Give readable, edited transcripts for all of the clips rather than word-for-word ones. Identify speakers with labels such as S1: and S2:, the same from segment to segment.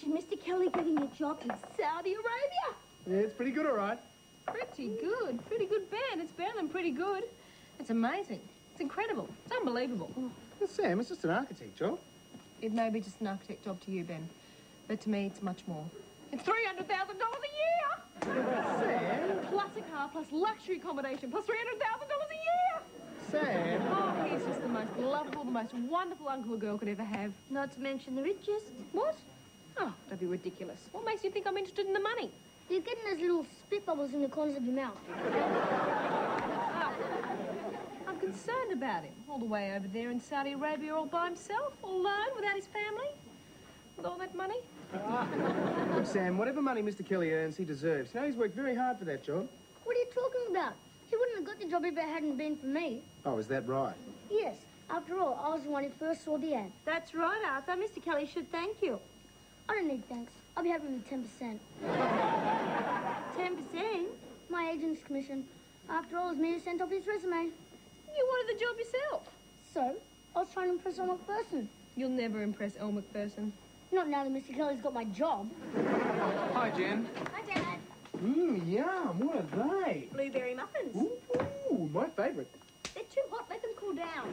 S1: imagine Mr. Kelly getting a job in Saudi Arabia?
S2: Yeah, it's pretty good, all right.
S3: Pretty good. Pretty good band. It's better than pretty good. It's amazing. It's incredible. It's unbelievable.
S2: Well, Sam, it's just an architect job.
S3: It may be just an architect job to you, Ben. But to me, it's much more. It's $300,000 a year!
S2: Sam!
S3: Plus a car, plus luxury accommodation, plus $300,000 a year!
S2: Sam!
S3: Oh, he's just the most lovable, the most wonderful uncle a girl could ever have.
S1: Not to mention the richest.
S3: What? Oh, don't be ridiculous. What makes you think I'm interested in the money?
S1: You're getting those little spit bubbles in the corners of your mouth.
S3: I'm concerned about him. All the way over there in Saudi Arabia all by himself, all alone, without his family. With all that money.
S2: Look, Sam, whatever money Mr. Kelly earns, he deserves. You know, he's worked very hard for that job.
S1: What are you talking about? He wouldn't have got the job if it hadn't been for me.
S2: Oh, is that right?
S1: Yes. After all, I was the one who first saw the ad. That's right, Arthur. Mr. Kelly should thank you. I don't need thanks. I'll be happy with 10%. 10%? My agent's commission. After all, it's me who sent off his resume.
S3: You wanted the job yourself.
S1: So, I was trying to impress Elm McPherson.
S3: You'll never impress Elle McPherson.
S1: Not now that Mr. Kelly's got my job.
S2: Hi, Jen.
S1: Hi, Dad.
S2: Yum. What are they?
S1: Blueberry muffins.
S2: Ooh, my favourite.
S1: They're too hot. Let them cool down.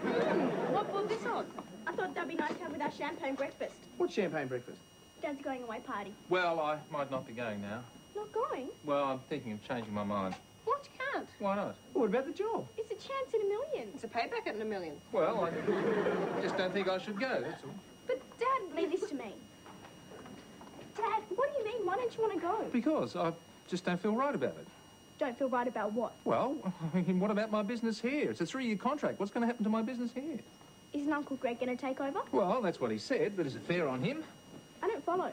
S3: What brought this on?
S1: I thought that'd be nice to have with our champagne breakfast.
S2: What's champagne breakfast?
S1: Dad's going away party.
S4: Well, I might not be going now.
S1: Not going?
S4: Well, I'm thinking of changing my mind.
S3: What? You can't.
S4: Why not?
S2: What about the job?
S1: It's a chance in a million.
S3: It's a payback at $1 million.
S4: Well, I just don't think I should go, that's all.
S1: But, Dad, leave this to me. Dad, what do you mean? Why don't you want to go?
S4: Because I just don't feel right about it.
S1: Don't feel right about what?
S4: Well, I mean, what about my business here? It's a 3-year contract. What's going to happen to my business here?
S1: Isn't Uncle Greg going to take over?
S4: Well, that's what he said, but is it fair on him?
S1: I don't follow.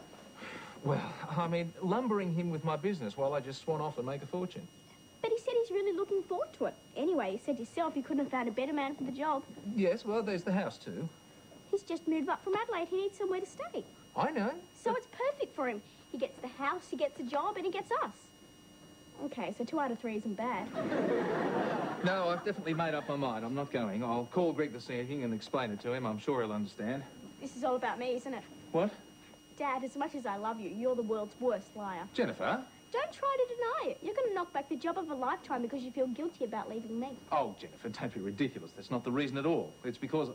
S4: Well, I mean, lumbering him with my business while I just swan off and make a fortune.
S1: But he said he's really looking forward to it. Anyway, he said himself he couldn't have found a better man for the job.
S4: Yes, well, there's the house, too.
S1: He's just moved up from Adelaide. He needs somewhere to stay.
S4: I know.
S1: So it's perfect for him. He gets the house, he gets the job, and he gets us. Okay, so 2 out of 3 isn't bad.
S4: No, I've definitely made up my mind. I'm not going. I'll call Greg this evening and explain it to him. I'm sure he'll understand.
S1: This is all about me, isn't it?
S4: What?
S1: Dad, as much as I love you, you're the world's worst liar.
S4: Jennifer?
S1: Don't try to deny it. You're going to knock back the job of a lifetime because you feel guilty about leaving me.
S4: Oh, Jennifer, don't be ridiculous. That's not the reason at all. It's because...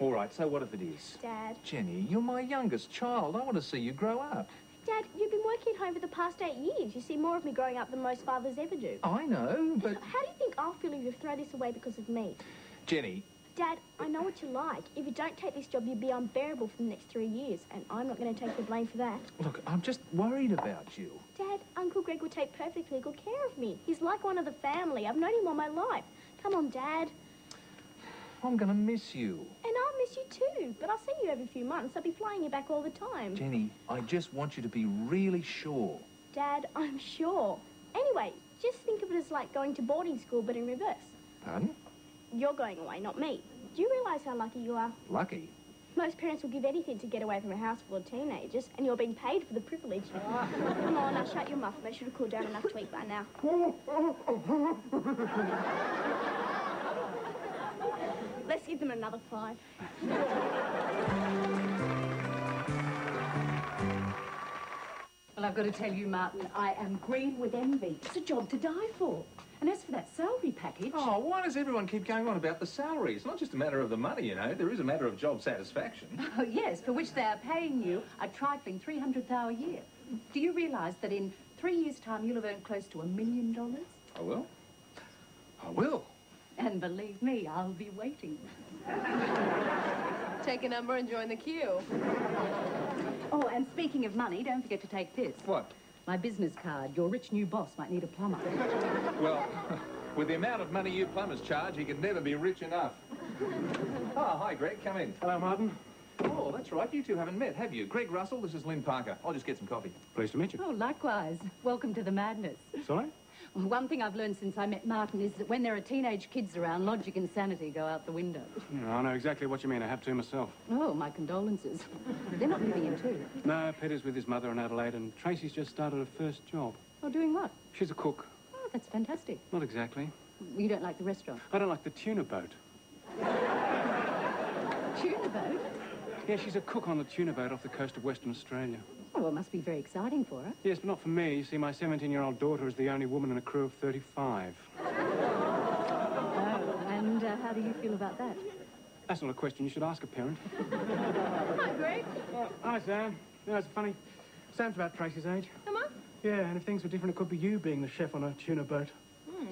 S4: All right, so what if it is?
S1: Dad.
S4: Jenny, you're my youngest child. I want to see you grow up.
S1: Dad, you've been working at home for the past 8 years. You see more of me growing up than most fathers ever do.
S4: I know, but...
S1: How do you think I'll feel if you throw this away because of me?
S4: Jenny...
S1: Dad, I know what you like. If you don't take this job, you'll be unbearable for the next 3 years, and I'm not going to take the blame for that.
S4: Look, I'm just worried about you.
S1: Dad, Uncle Greg will take perfectly good care of me. He's like one of the family. I've known him all my life. Come on, Dad.
S4: I'm going to miss you.
S1: And I'll miss you too, but I'll see you every few months. I'll be flying you back all the time.
S4: Jenny, I just want you to be really sure.
S1: Dad, I'm sure. Anyway, just think of it as like going to boarding school, but in reverse.
S4: Pardon?
S1: You're going away, not me. Do you realise how lucky you are?
S4: Lucky?
S1: Most parents will give anything to get away from a house full of teenagers, and you're being paid for the privilege. Come on, now shut your muff. They should have cooled down enough to eat by now. Let's give them another 5.
S5: Well, I've got to tell you, Martin, I am green with envy. It's a job to die for. And as for that salary package...
S4: Oh, why does everyone keep going on about the salary? It's not just a matter of the money, you know. There is a matter of job satisfaction.
S5: Oh, yes, for which they are paying you a trifling $300,000 a year. Do you realise that in 3 years' time you'll have earned close to $1 million?
S4: I will. I will.
S5: And believe me, I'll be waiting.
S3: Take a number and join the queue.
S5: Oh, and speaking of money, don't forget to take this.
S4: What?
S5: My business card. Your rich new boss might need a plumber.
S4: Well, with the amount of money you plumbers charge, he could never be rich enough. Oh, hi, Greg. Come in.
S2: Hello, Martin.
S4: Oh, that's right. You two haven't met, have you? Greg Russell, this is Lynn Parker. I'll just get some coffee.
S2: Pleased to meet you.
S5: Oh, likewise. Welcome to the madness.
S2: Sorry?
S5: Well, one thing I've learned since I met Martin is that when there are teenage kids around, logic and sanity go out the window.
S2: I know exactly what you mean. I have to myself.
S5: Oh, my condolences. They're not moving in too.
S2: No, Peter's with his mother in Adelaide, and Tracy's just started her first job.
S5: Oh, doing what?
S2: She's a cook.
S5: Oh, that's fantastic.
S2: Not exactly.
S5: You don't like the restaurant?
S2: I don't like the tuna boat.
S5: Tuna boat?
S6: Yeah, she's a cook on the tuna boat off the coast of Western Australia.
S5: Oh, well, it must be very exciting for her.
S6: Yes, but not for me. You see, my 17-year-old daughter is the only woman in a crew of 35.
S5: Oh, and how do you feel about that?
S6: That's not a question you should ask a parent.
S3: Hi, Greg.
S6: Oh, hi, Sam. You know, it's funny. Sam's about Tracy's age.
S3: Am I?
S6: Yeah, and if things were different, it could be you being the chef on a tuna boat.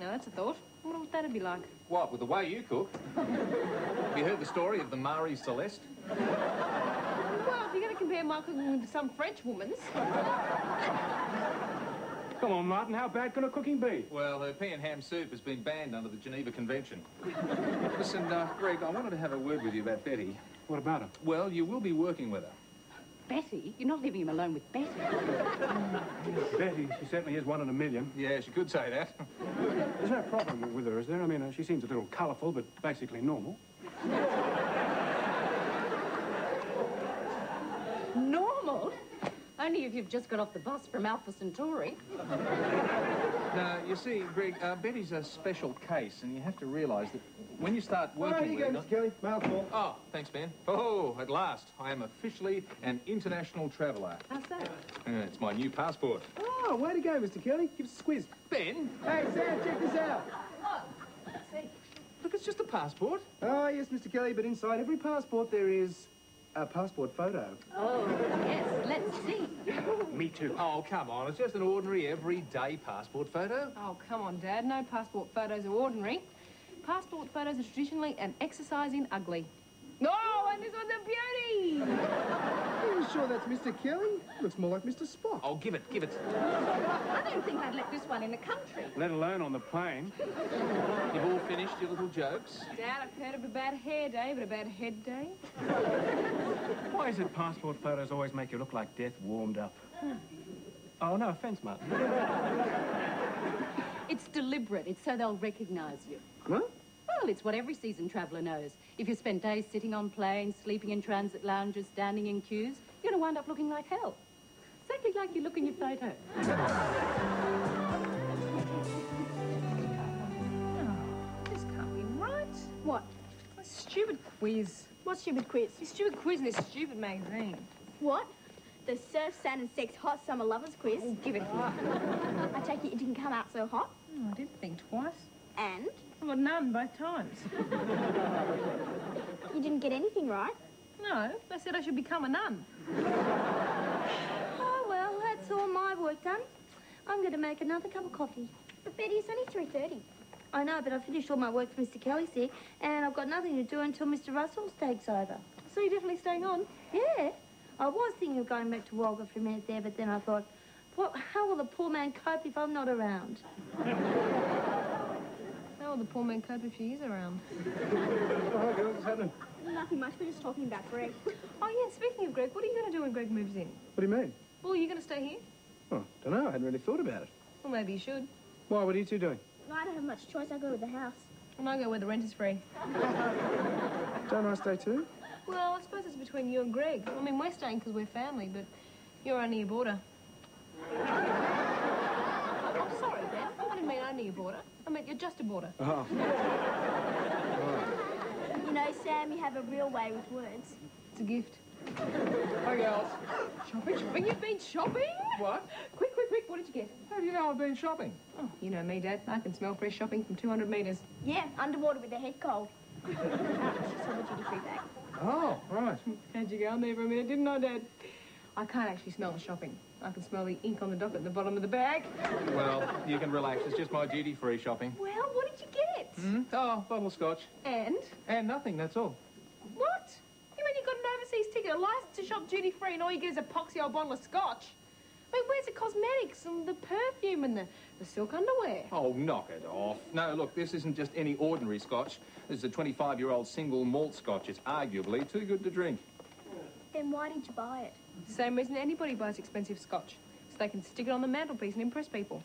S3: No, that's a thought. I wonder what that'd be like.
S4: What, with the way you cook? Have you heard the story of the Marie Celeste?
S3: Well, if you're going to compare my cooking to some French woman's...
S6: Come on, Martin, how bad can her cooking be?
S4: Well, her pea and ham soup has been banned under the Geneva Convention. Listen, Greg, I wanted to have a word with you about Betty.
S6: What about her?
S4: Well, you will be working with her.
S5: Betty? You're not leaving him alone with Betty.
S6: Betty, she certainly is one in a million.
S4: Yeah, she could say that.
S6: There's no problem with her, is there? I mean, she seems a little colourful, but basically normal.
S5: Normal? Only if you've just got off the bus from Alpha Centauri.
S4: Now, you see, Greg, Betty's a special case, and you have to realise that when you start working
S2: Here you go,
S4: with
S2: Mr. Kelly. Mail call.
S4: Oh, thanks, Ben. Oh, at last. I am officially an international traveller.
S5: How's that?
S4: It's my new passport.
S2: Oh, way to go, Mr. Kelly. Give us a squiz.
S4: Ben?
S2: Hey, Sam, check this out.
S4: Look, it's just a passport.
S2: Oh, yes, Mr. Kelly, but inside every passport there is a passport photo.
S5: Oh, yes, let's see.
S6: Me too.
S4: Oh, come on. It's just an ordinary, everyday passport photo.
S3: Oh, come on, Dad. No passport photos are ordinary. Passport photos are traditionally an exercise in ugly. No, and this one's a beauty!
S2: Are you sure that's Mr. Kelly? Looks more like Mr. Spock.
S4: Oh, give it.
S5: I don't think I'd let this one in the country.
S6: Let alone on the plane.
S4: You've all finished your little jokes?
S3: Dad, I've heard of a bad hair day, but a bad head day?
S6: Why is it passport photos always make you look like death warmed up? Oh, no offence, Martin.
S5: It's deliberate. It's so they'll recognise you.
S2: What?
S5: Well, it's what every seasoned traveller knows. If you spend days sitting on planes, sleeping in transit lounges, standing in queues, you're going to wind up looking like hell. Exactly like you look in your photo.
S3: This can't be right.
S1: What?
S3: A stupid quiz.
S1: What stupid quiz?
S3: This stupid quiz in this stupid magazine.
S1: What? The Surf, Sand and Sex Hot Summer Lovers Quiz?
S3: Oh, give it here.
S1: I take it didn't come out so hot.
S3: Oh, I did think twice.
S1: And?
S3: I got none both times.
S1: You didn't get anything right.
S3: No, they said I should become a nun.
S7: Oh, well, that's all my work done. I'm going to make another cup of coffee.
S1: But Betty, it's only 3:30.
S7: I know, but I finished all my work for Mr. Kelly's here, and I've got nothing to do until Mr. Russell's takes over.
S3: So you're definitely staying on?
S7: Yeah. I was thinking of going back to Walgett for a minute there, but then I thought, how will the poor man cope if I'm not around?
S3: How will the poor man cope if she is around?
S2: Oh, hi, girls. What's happening?
S1: Nothing much, we're just talking about Greg.
S3: Oh, yeah, speaking of Greg, what are you going to do when Greg moves in?
S2: What do you mean?
S3: Well, are you going to stay here?
S2: Oh, don't know. I hadn't really thought about it.
S3: Well, maybe you should.
S2: Why? What are you two doing?
S1: I don't have much choice, I go with the house.
S3: And I go where the rent is free.
S2: Don't I stay too?
S3: Well, I suppose it's between you and Greg. I mean, we're staying because we're family, but you're only a boarder. I'm sorry, Ben. I didn't mean only a boarder. I meant you're just a boarder.
S2: Oh.
S1: You know, Sam, you have a real way with words.
S3: It's a gift.
S4: Hi, girls.
S3: Shopping? You've been shopping?
S4: What?
S3: Quick, what did you get?
S4: How do you know I've been shopping?
S3: Oh, you know me, Dad. I can smell fresh shopping from 200 metres.
S1: Yeah, underwater with the head cold. She saw the duty-free bag.
S4: Oh, right.
S3: How'd you go on there for a minute, didn't I, Dad? I can't actually smell the shopping. I can smell the ink on the dock at the bottom of the bag.
S4: Well, you can relax. It's just my duty-free shopping.
S3: Well, what did you get?
S4: Oh, bottle of scotch.
S3: And?
S4: And nothing, that's all.
S3: What? You mean you got an overseas ticket, a license to shop duty-free, and all you get is a poxy old bottle of scotch? I mean, where's the cosmetics and the perfume and the silk underwear?
S4: Oh, knock it off. No, look, this isn't just any ordinary scotch. This is a 25-year-old single malt scotch. It's arguably too good to drink.
S1: Then why did you buy it?
S3: Same reason anybody buys expensive scotch. So they can stick it on the mantelpiece and impress people.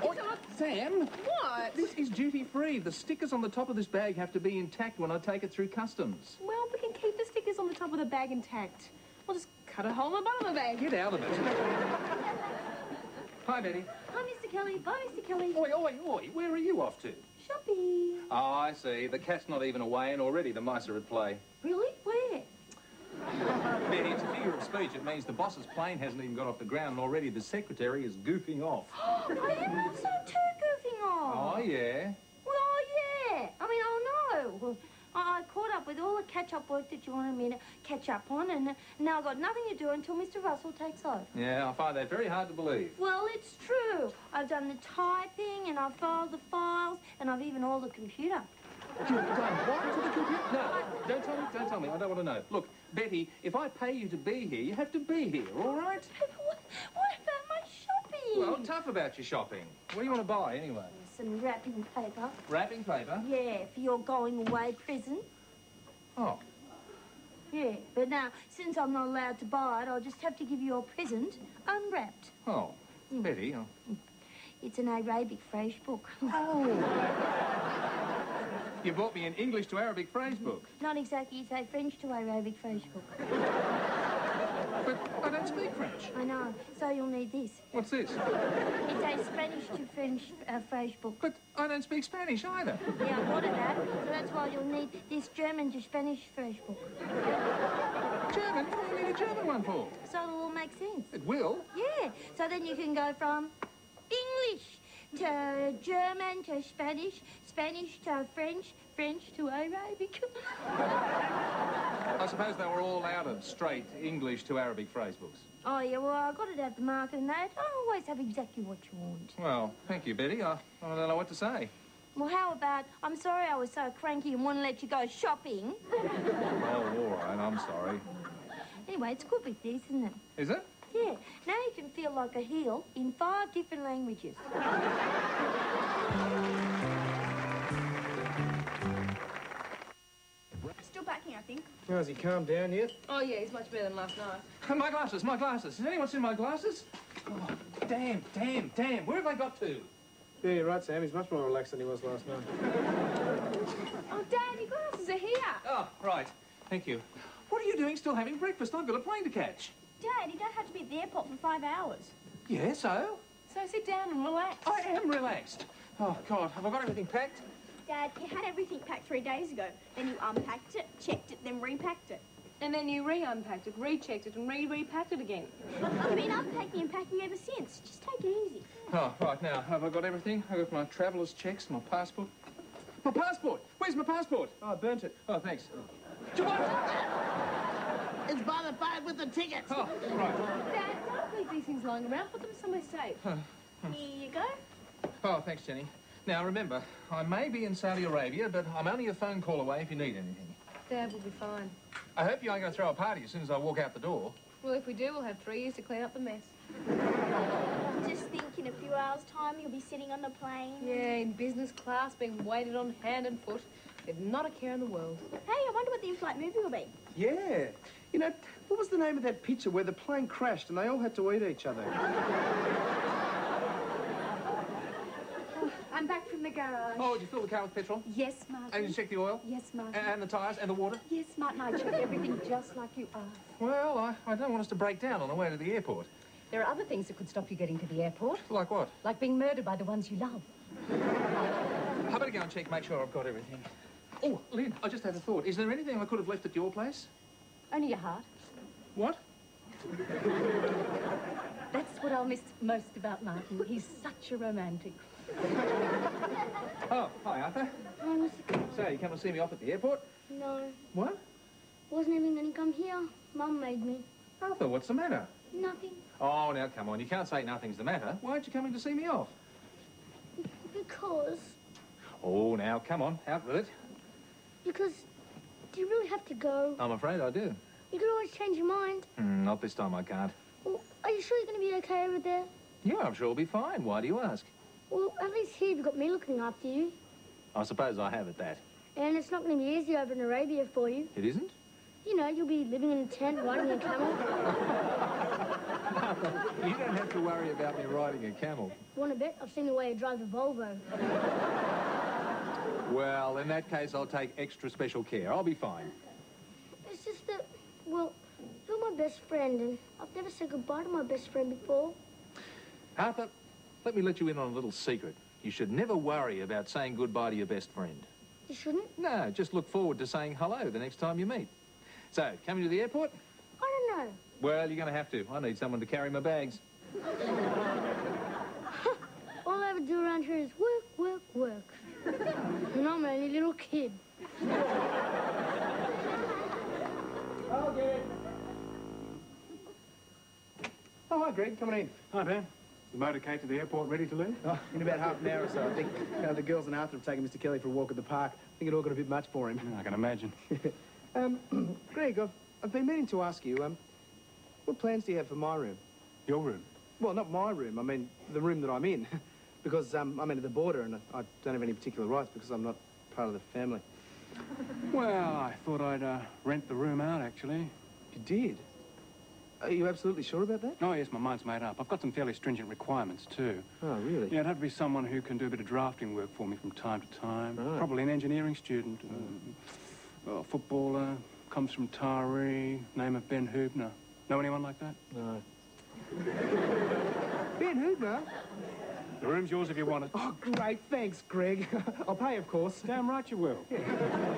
S4: Oh, Sam!
S3: What?
S4: This is duty-free. The stickers on the top of this bag have to be intact when I take it through customs.
S3: Well, we can keep the stickers on the top of the bag intact. We'll just cut a hole in the bottom of the bag.
S4: Get out of it. Hi, Betty.
S7: Bye, Mr. Kelly. Bye, Mr. Kelly.
S4: Oi, where are you off to?
S7: shopping.
S4: Oh, I see. The cat's not even away and already the mice are at play.
S7: Really? Where?
S4: Betty, it's a figure of speech. It means the boss's plane hasn't even got off the ground and already the secretary is goofing off.
S7: I am also too goofing off.
S4: Oh, yeah?
S7: Well, yeah. I mean, oh, no. I caught up with all the catch-up work that you wanted me to catch up on, and now I've got nothing to do until Mr. Russell takes over.
S4: Yeah, I find that very hard to believe.
S7: Well, it's true. I've done the typing, and I've filed the files, and I've even ordered the computer.
S4: You've done what to the computer? No, don't tell me, don't tell me. I don't want to know. Look, Betty, if I pay you to be here, you have to be here, all right?
S7: What about my shopping?
S4: Well, tough about your shopping. What do you want to buy, anyway?
S7: Some wrapping paper.
S4: Wrapping paper?
S7: Yeah, for your going away present.
S4: Oh.
S7: Yeah, but now, since I'm not allowed to buy it, I'll just have to give you your present unwrapped.
S4: Oh, Betty. Oh.
S7: It's an Arabic phrase book.
S4: You bought me an English to Arabic phrase book.
S7: Not exactly, it's a French to Arabic phrase book.
S4: But I don't speak French.
S7: I know, so you'll need this.
S4: What's this?
S7: It's a Spanish to French phrase book.
S4: But I don't speak Spanish either.
S7: Yeah, I ordered that, so that's why you'll need this German to Spanish phrase book.
S4: German? What do you need a German one for?
S7: So it'll all make sense.
S4: It will?
S7: Yeah, so then you can go from English to German to Spanish, Spanish to French, French to Arabic.
S4: I suppose they were all out of straight English to Arabic phrase books.
S7: Oh, yeah, well, I got it at the market and they don't always have exactly what you want.
S4: Well, thank you, Betty. I don't know what to say.
S7: Well, how about, I'm sorry I was so cranky and wouldn't let you go shopping.
S4: Oh, all right, I'm sorry.
S7: Anyway, it's good with this, isn't it?
S4: Is it?
S7: Yeah, now you can feel like a heel in 5 different languages.
S1: Still packing, I think.
S2: Oh, has he calmed down yet?
S3: Oh, yeah, he's much better than last night.
S4: My glasses, my glasses. Has anyone seen my glasses? Oh, damn. Where have they got to?
S2: Yeah, you're right, Sam. He's much more relaxed than he was last night.
S3: Oh, Dad, your glasses are here.
S4: Oh, right. Thank you. What are you doing still having breakfast? I've got a plane to catch.
S1: Dad, you don't have to be at the airport for 5 hours.
S4: Yeah, so?
S3: So sit down and relax.
S4: I am relaxed. Oh, God, have I got everything packed?
S1: Dad, you had everything packed 3 days ago. Then you unpacked it, checked it, then repacked it.
S3: And then you re-unpacked it, rechecked it, and repacked it again.
S1: You've been unpacking and packing ever since. Just take it easy.
S4: Oh, right, now, have I got everything? I've got my traveller's checks, my passport. My passport! Where's my passport?
S2: Oh, I burnt it.
S4: Oh, thanks.
S8: It's by the bag with the tickets.
S4: Oh, right.
S3: Dad, don't leave these things lying around. Put them somewhere safe.
S1: Here you go.
S4: Oh, thanks, Jenny. Now, remember, I may be in Saudi Arabia, but I'm only a phone call away if you need anything.
S3: Dad will be fine.
S4: I hope you ain't going to throw a party as soon as I walk out the door.
S3: Well, if we do, we'll have 3 years to clean up the mess.
S1: Just think in a few hours' time you'll be sitting on the plane.
S3: Yeah, in business class, being waited on hand and foot. With not a care in the world.
S1: Hey, I wonder what the in-flight movie will be.
S2: Yeah. You know, what was the name of that picture where the plane crashed and they all had to eat each other?
S5: I'm back from the garage.
S4: Oh, did you fill the car with petrol?
S5: Yes, Martin.
S4: And you check the oil?
S5: Yes, Martin.
S4: And the tyres and the water?
S5: Yes, Martin, I checked everything just like you asked.
S4: Well, I don't want us to break down on the way to the airport.
S5: There are other things that could stop you getting to the airport.
S4: Like what?
S5: Like being murdered by the ones you love.
S4: I better go and check, make sure I've got everything. Oh, Lynn, I just had a thought. Is there anything I could have left at your place?
S5: Only your heart.
S4: What?
S5: That's what I'll miss most about Martin. He's such a romantic.
S4: Oh, hi, Arthur. So, you come and see me off at the airport?
S9: No,
S4: What?
S9: wasn't even going to come here. Mum made me.
S4: Arthur, what's the matter?
S9: Nothing.
S4: Oh, now, come on. You can't say nothing's the matter. Why aren't you coming to see me off?
S9: Because
S4: Oh, now, come on. Out with it.
S9: do you really have to go?
S4: I'm afraid I do.
S9: You could always change your mind.
S4: Not this time, I can't.
S9: Well, are you sure you're going to be okay over there?
S4: Yeah, I'm sure it'll be fine. Why do you ask?
S9: Well, at least here you've got me looking after you.
S4: I suppose I have at that.
S9: And it's not going to be easy over in Arabia for you.
S4: It isn't?
S9: You know, you'll be living in a tent, riding a camel.
S4: You don't have to worry about me riding a camel.
S9: Want to bet? I've seen the way you drive a Volvo.
S4: Well, in that case, I'll take extra special care. I'll be fine.
S9: It's just that, well, you're my best friend, and I've never said goodbye to my best friend before.
S4: Arthur, let me let you in on a little secret. You should never worry about saying goodbye to your best friend.
S9: You shouldn't?
S4: No, just look forward to saying hello the next time you meet. So, coming to the airport?
S9: I don't know.
S4: Well, you're going to have to. I need someone to carry my bags.
S9: All I ever do around here is work, work, work. And I'm only a little kid.
S2: I'll get it. Oh, hi, Greg. Coming in.
S6: Hi, Ben. The motorcade to the airport ready to leave?
S2: Oh, in about half an hour or so, I think. The girls and Arthur have taken Mr. Kelly for a walk at the park. I think it all got a bit much for him.
S6: I can imagine.
S2: Greg, I've been meaning to ask you, what plans do you have for my room?
S6: Your room?
S2: Well, not my room. I mean, the room that I'm in. Because I'm into the border and I don't have any particular rights because I'm not part of the family.
S6: Well, I thought I'd rent the room out, actually.
S2: You did? Are you absolutely sure about that?
S6: Oh, yes, my mind's made up. I've got some fairly stringent requirements, too.
S2: Oh, really?
S6: Yeah, it'd have to be someone who can do a bit of drafting work for me from time to time.
S2: Right.
S6: Probably an engineering student. A footballer, comes from Taree, name of Ben Hubner. Know anyone like that?
S2: No. Ben Hubner?
S6: The room's yours if you want it.
S2: Oh, great. Thanks, Greg. I'll pay, of course.
S6: Damn right you will.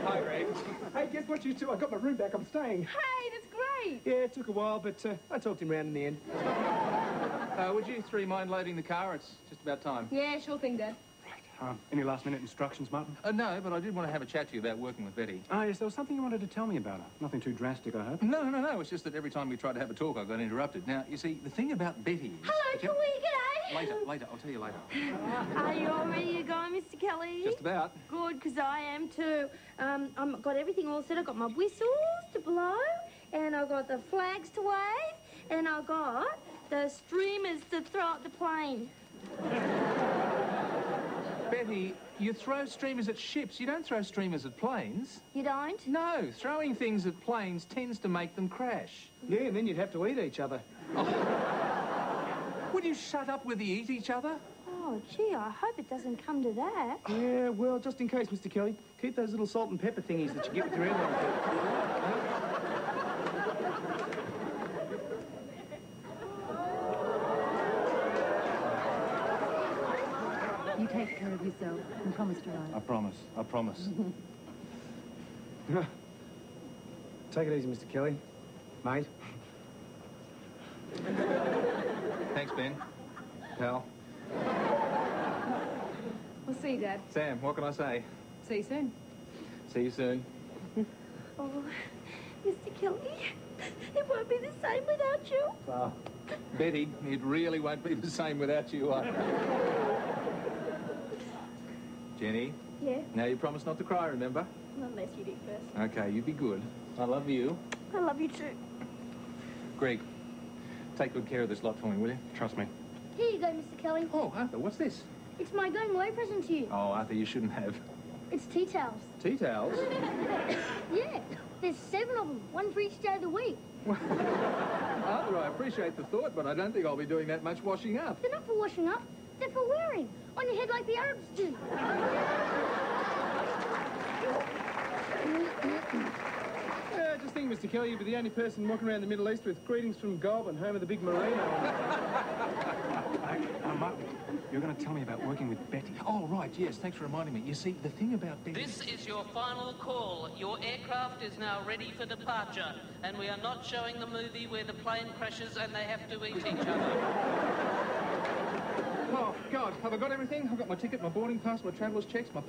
S2: Hi, Greg. Hey, guess what, you two? I got my room back. I'm staying.
S3: Hey, that's great.
S2: Yeah, it took a while, but I talked him round in the end.
S4: Would you three mind loading the car? It's just about time.
S3: Yeah, sure thing, Dad.
S6: Any last-minute instructions, Martin?
S4: No, but I did want to have a chat to you about working with Betty.
S6: Ah, yes, there was something you wanted to tell me about her. Nothing too drastic, I hope.
S4: No. It's just that every time we tried to have a talk, I got interrupted. Now, you see, the thing about Betty is...
S7: Hello, Kelly, g'day.
S4: Later. I'll tell you later.
S7: Are you all ready to go, Mr. Kelly?
S4: Just about.
S7: Good, because I am too. I've got everything all set. I've got my whistles to blow, and I've got the flags to wave, and I've got the streamers to throw at the plane.
S4: Betty, you throw streamers at ships. You don't throw streamers at planes.
S7: You don't?
S4: No, throwing things at planes tends to make them crash.
S2: Yeah, and then you'd have to eat each other.
S4: Would you shut up with the eat each other?
S7: Oh, gee, I hope it doesn't come to that.
S2: Yeah, well, just in case, Mr. Kelly, keep those little salt and pepper thingies that you get with your airline ticket.
S5: You take care of yourself and promise to write.
S4: I promise.
S2: Take it easy, Mr. Kelly. Mate.
S4: Thanks, Ben. Pal.
S3: We'll see you, Dad.
S4: Sam, what can I say?
S3: See you soon.
S4: See you soon.
S7: Oh, Mr. Kelly, it won't be the same without you.
S4: Betty, it really won't be the same without you. Jenny?
S1: Yeah?
S4: Now you promise not to cry, remember?
S1: Not unless you do first.
S4: Okay, you be good. I love you.
S1: I love you too.
S4: Greg, take good care of this lot for me, will you?
S6: Trust me.
S9: Here you go, Mr. Kelly.
S4: Oh, Arthur, what's this?
S9: It's my going away present to you.
S4: Oh, Arthur, you shouldn't have.
S9: It's tea towels.
S4: Tea towels?
S9: Yeah, there's 7 of them, one for each day of the week.
S4: Arthur, I appreciate the thought, but I don't think I'll be doing that much washing up.
S9: They're not for washing up, they're for wearing. On your head like the Arabs do.
S2: Yeah, just think, Mr. Kelly, you'd be the only person walking around the Middle East with greetings from Goulburn, home of the big marina.
S6: Martin, you're going to tell me about working with Betty.
S4: Oh, right, yes, thanks for reminding me. You see, the thing about Betty...
S10: This is your final call. Your aircraft is now ready for departure, and we are not showing the movie where the plane crashes and they have to eat each other.
S4: Oh, God, have I got everything? I've got my ticket, my boarding pass, my traveller's checks, my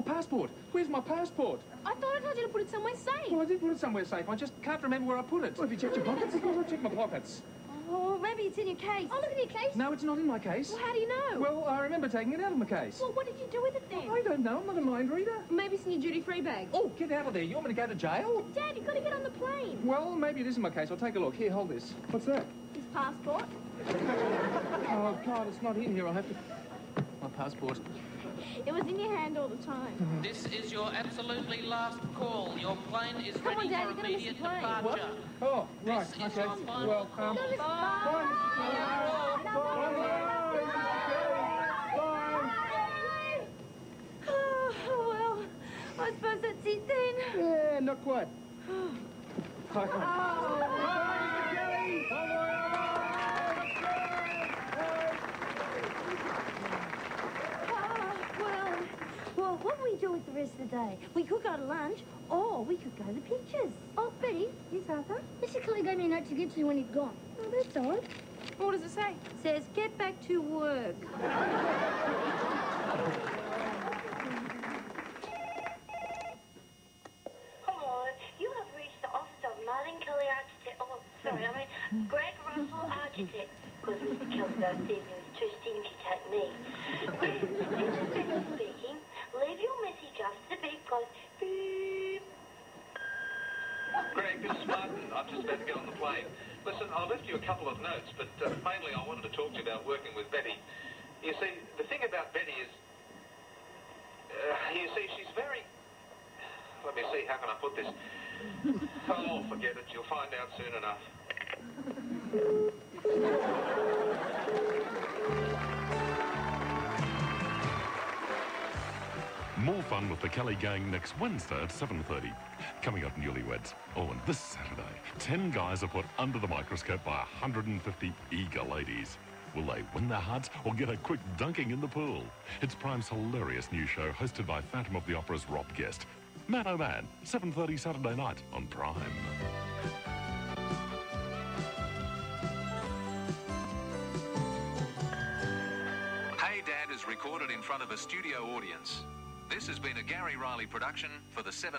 S4: passport. Where's my passport?
S3: I thought I told you to put it somewhere safe.
S4: Well, I did put it somewhere safe. I just can't remember where I put it.
S2: Well, have you checked your pockets?
S4: Of course I checked my pockets.
S7: Oh, maybe it's in your case.
S9: Oh, look in your case.
S4: No, it's not in my case.
S3: Well, how do you know?
S4: Well, I remember taking it out of my case.
S3: Well, what did you do with it then?
S4: I don't know. I'm not a mind reader.
S3: Maybe it's in your duty-free bag.
S4: Oh, get out of there. You want me to go to jail?
S1: Dad, you've got to get on the plane.
S4: Well, maybe it is in my case. I'll take a look. Here, hold this. What's that?
S1: His passport.
S4: Oh, God, it's not in here. I'll have to... My passport.
S1: It was in your hand all the time.
S10: This is your absolutely last call. Your plane is
S7: Come on,
S10: ready
S7: Dad,
S10: for
S7: you're gonna miss
S10: immediate
S7: the plane.
S10: departure.
S4: Oh, right.
S10: This is
S4: Okay.
S10: your final
S4: Well,
S10: call.
S7: Oh, well, I suppose that's it then.
S2: Yeah, not quite.
S7: with the rest of the day? We could go to lunch, or we could go to the pictures.
S9: Oh, Betty.
S7: Yes, Arthur?
S9: Mr. Kelly gave me a note to get to when he'd gone.
S7: Oh, that's odd.
S3: What does it say?
S7: Says, get back to work.
S11: Hello, you have reached the office of Martin Kelly Architect. Oh, sorry, I mean Greg Russell Architect. Because Mr. Kelly don't think he was too stinky to take me. This is Betty speaking. Leave your message after the beep goes beep.
S12: Greg, this is Martin. I'm just about to get on the plane. Listen, I left you a couple of notes, but mainly I wanted to talk to you about working with Betty. You see, the thing about Betty is, you see, she's very... Let me see, how can I put this? Oh, forget it. You'll find out soon enough.
S13: More fun with the Kelly Gang next Wednesday at 7:30. Coming up, Newlyweds. Oh, and this Saturday, 10 guys are put under the microscope by 150 eager ladies. Will they win their hearts or get a quick dunking in the pool? It's Prime's hilarious new show hosted by Phantom of the Opera's Rob Guest. Man oh man, 7:30 Saturday night on Prime.
S14: Hey Dad is recorded in front of a studio audience. This has been a Gary Riley production for the 7